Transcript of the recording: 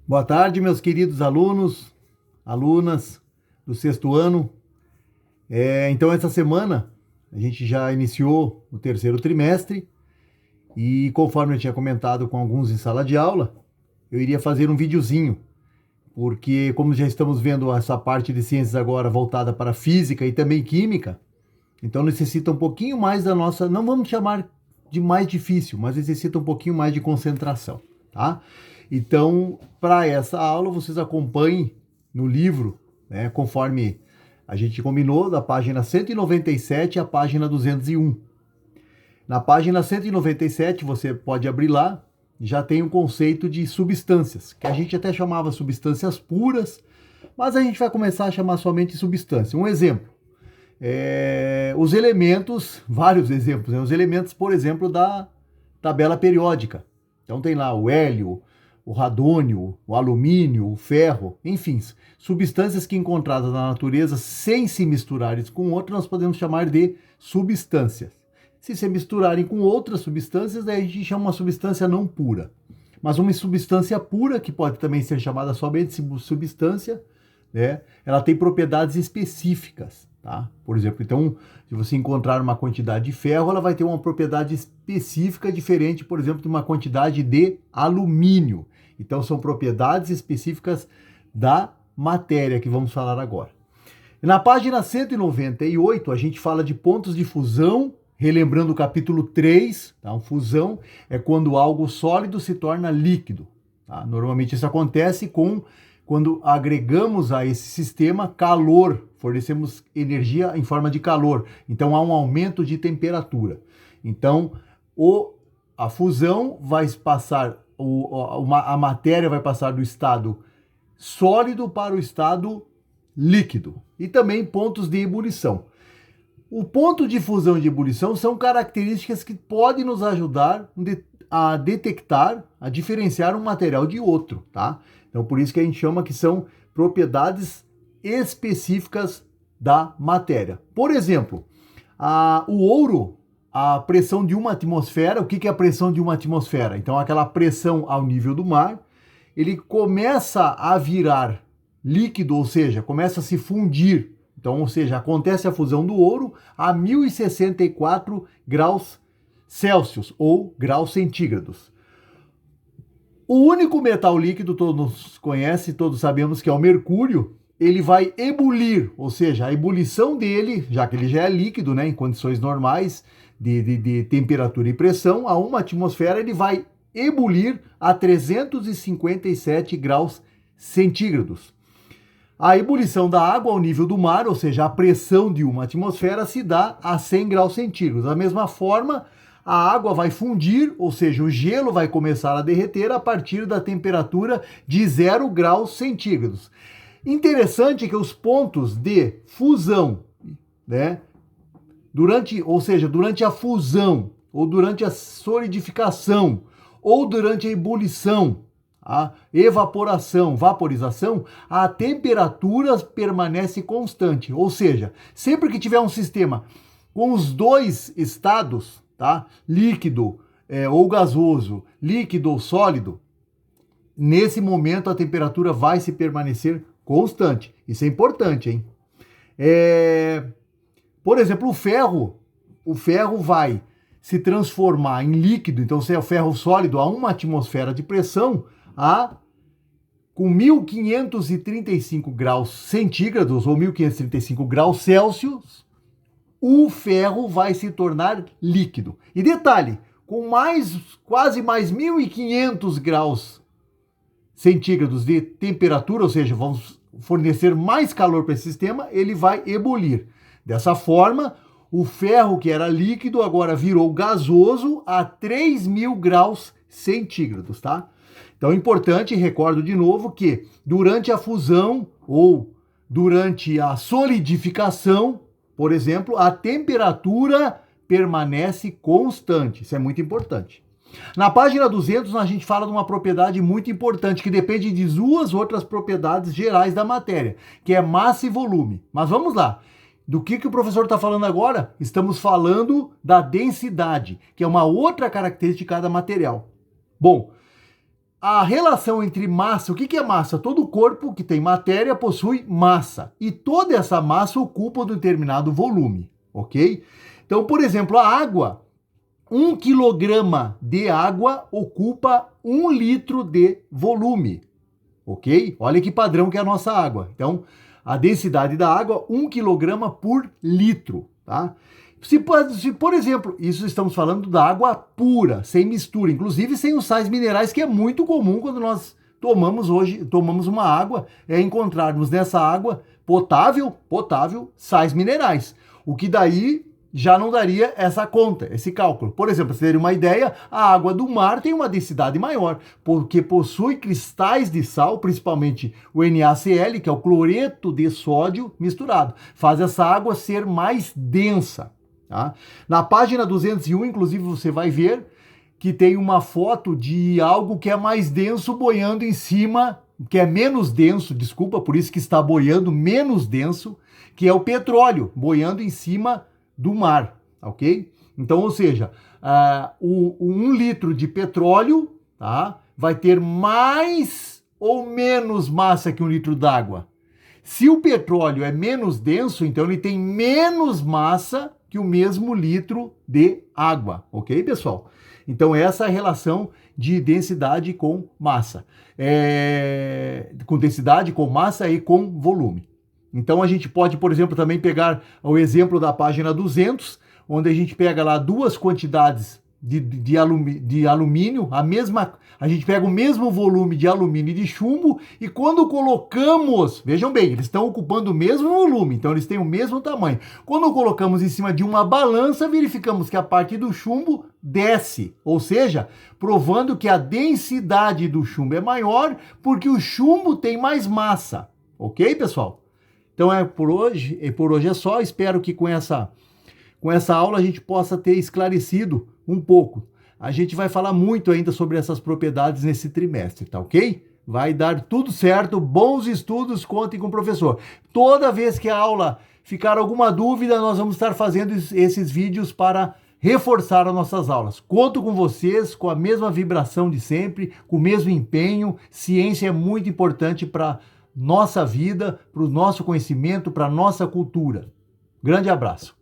Boa tarde, meus queridos alunos, alunas do sexto ano. Então, essa semana a gente já iniciou o terceiro trimestre e, conforme eu tinha comentado com alguns em sala de aula, eu iria fazer um videozinho, porque como já estamos vendo essa parte de ciências agora voltada para física e também química, então necessita um pouquinho mais da nossa, não vamos chamar de mais difícil, mas necessita um pouquinho mais de concentração, tá? Então, para essa aula, vocês acompanhem no livro, né, conforme a gente combinou, da página 197 à página 201. Na página 197, você pode abrir lá, já tem o conceito de substâncias, que a gente até chamava substâncias puras, mas a gente vai começar a chamar somente substância. Um exemplo, os elementos, vários exemplos, né? Os elementos, por exemplo, da tabela periódica. Então tem lá o hélio, o radônio, o alumínio, o ferro, enfim, substâncias que encontradas na natureza sem se misturarem com outras, nós podemos chamar de substâncias. Se se misturarem com outras substâncias, daí a gente chama uma substância não pura. Mas uma substância pura, que pode também ser chamada somente de substância, né, ela tem propriedades específicas, tá? Por exemplo, então, se você encontrar uma quantidade de ferro, ela vai ter uma propriedade específica diferente, por exemplo, de uma quantidade de alumínio. Então, são propriedades específicas da matéria que vamos falar agora. Na página 198, a gente fala de pontos de fusão, relembrando o capítulo 3, tá? Fusão é quando algo sólido se torna líquido, tá? Normalmente isso acontece quando agregamos a esse sistema calor, fornecemos energia em forma de calor. Então, há um aumento de temperatura. Então, a fusão vai passar, a matéria vai passar do estado sólido para o estado líquido. E também pontos de ebulição. O ponto de fusão e de ebulição são características que podem nos ajudar a detectar, a diferenciar um material de outro, tá? Então, por isso que a gente chama que são propriedades específicas da matéria. Por exemplo, o ouro, a pressão de uma atmosfera, o que é a pressão de uma atmosfera? Então, aquela pressão ao nível do mar, ele começa a virar líquido, ou seja, começa a se fundir. Então, ou seja, acontece a fusão do ouro a 1064 graus Celsius ou graus centígrados. O único metal líquido, todos conhecem, todos sabemos que é o mercúrio, ele vai ebulir, ou seja, a ebulição dele, já que ele já é líquido, né, em condições normais de temperatura e pressão, a uma atmosfera ele vai ebulir a 357 graus centígrados. A ebulição da água ao nível do mar, ou seja, a pressão de uma atmosfera, se dá a 100 graus centígrados. Da mesma forma, a água vai fundir, ou seja, o gelo vai começar a derreter a partir da temperatura de 0 graus centígrados. Interessante que os pontos de fusão, né, durante a fusão, ou durante a solidificação, ou durante a ebulição, a evaporação, vaporização, a temperatura permanece constante. Ou seja, sempre que tiver um sistema com os dois estados, tá? Líquido ou gasoso, líquido ou sólido, nesse momento a temperatura vai se permanecer constante. Isso é importante, hein? Por exemplo, o ferro vai se transformar em líquido, então se é o ferro sólido a uma atmosfera de pressão, com 1535 graus centígrados ou 1535 graus Celsius, o ferro vai se tornar líquido. E detalhe, com quase mais 1500 graus centígrados de temperatura, ou seja, vamos fornecer mais calor para esse sistema, ele vai ebulir. Dessa forma, o ferro que era líquido agora virou gasoso a 3000 graus centígrados, tá? Então é importante, recordo de novo, que durante a fusão ou durante a solidificação, por exemplo, a temperatura permanece constante. Isso é muito importante. Na página 200, a gente fala de uma propriedade muito importante que depende de duas outras propriedades gerais da matéria, que é massa e volume. Mas vamos lá. Do que o professor está falando agora? Estamos falando da densidade, que é uma outra característica de cada material. Bom, a relação entre massa, o que é massa? Todo corpo que tem matéria possui massa, e toda essa massa ocupa um determinado volume, ok? Então, por exemplo, a água, 1 quilograma de água ocupa 1 litro de volume, ok? Olha que padrão que é a nossa água. Então, a densidade da água, 1 quilograma por litro, tá? Se, por exemplo, isso estamos falando da água pura, sem mistura, inclusive sem os sais minerais, que é muito comum quando nós tomamos uma água, encontrarmos nessa água potável, sais minerais. O que daí já não daria essa conta, esse cálculo. Por exemplo, para você ter uma ideia, a água do mar tem uma densidade maior, porque possui cristais de sal, principalmente o NaCl, que é o cloreto de sódio misturado. Faz essa água ser mais densa. Tá? Na página 201, inclusive, você vai ver que tem uma foto de algo que é mais denso boiando em cima, que é menos denso, desculpa, por isso que está boiando menos denso, que é o petróleo, boiando em cima do mar, ok? Então, ou seja, 1 litro de petróleo, tá, vai ter mais ou menos massa que 1 litro d'água. Se o petróleo é menos denso, então ele tem menos massa que o mesmo litro de água, ok, pessoal? Então, essa é a relação de densidade com massa. Com densidade, com massa e com volume. Então, a gente pode, por exemplo, também pegar o exemplo da página 200, onde a gente pega lá duas quantidades de alumínio, a gente pega o mesmo volume de alumínio e de chumbo, e quando colocamos, vejam bem, eles estão ocupando o mesmo volume, então eles têm o mesmo tamanho. Quando colocamos em cima de uma balança, verificamos que a parte do chumbo desce, ou seja, provando que a densidade do chumbo é maior, porque o chumbo tem mais massa. Ok, pessoal? Então por hoje é só. Espero que com essa aula a gente possa ter esclarecido um pouco. A gente vai falar muito ainda sobre essas propriedades nesse trimestre, tá ok? Vai dar tudo certo, bons estudos, contem com o professor. Toda vez que a aula ficar alguma dúvida, nós vamos estar fazendo esses vídeos para reforçar as nossas aulas. Conto com vocês, com a mesma vibração de sempre, com o mesmo empenho. Ciência é muito importante para nossa vida, para o nosso conhecimento, para a nossa cultura. Grande abraço.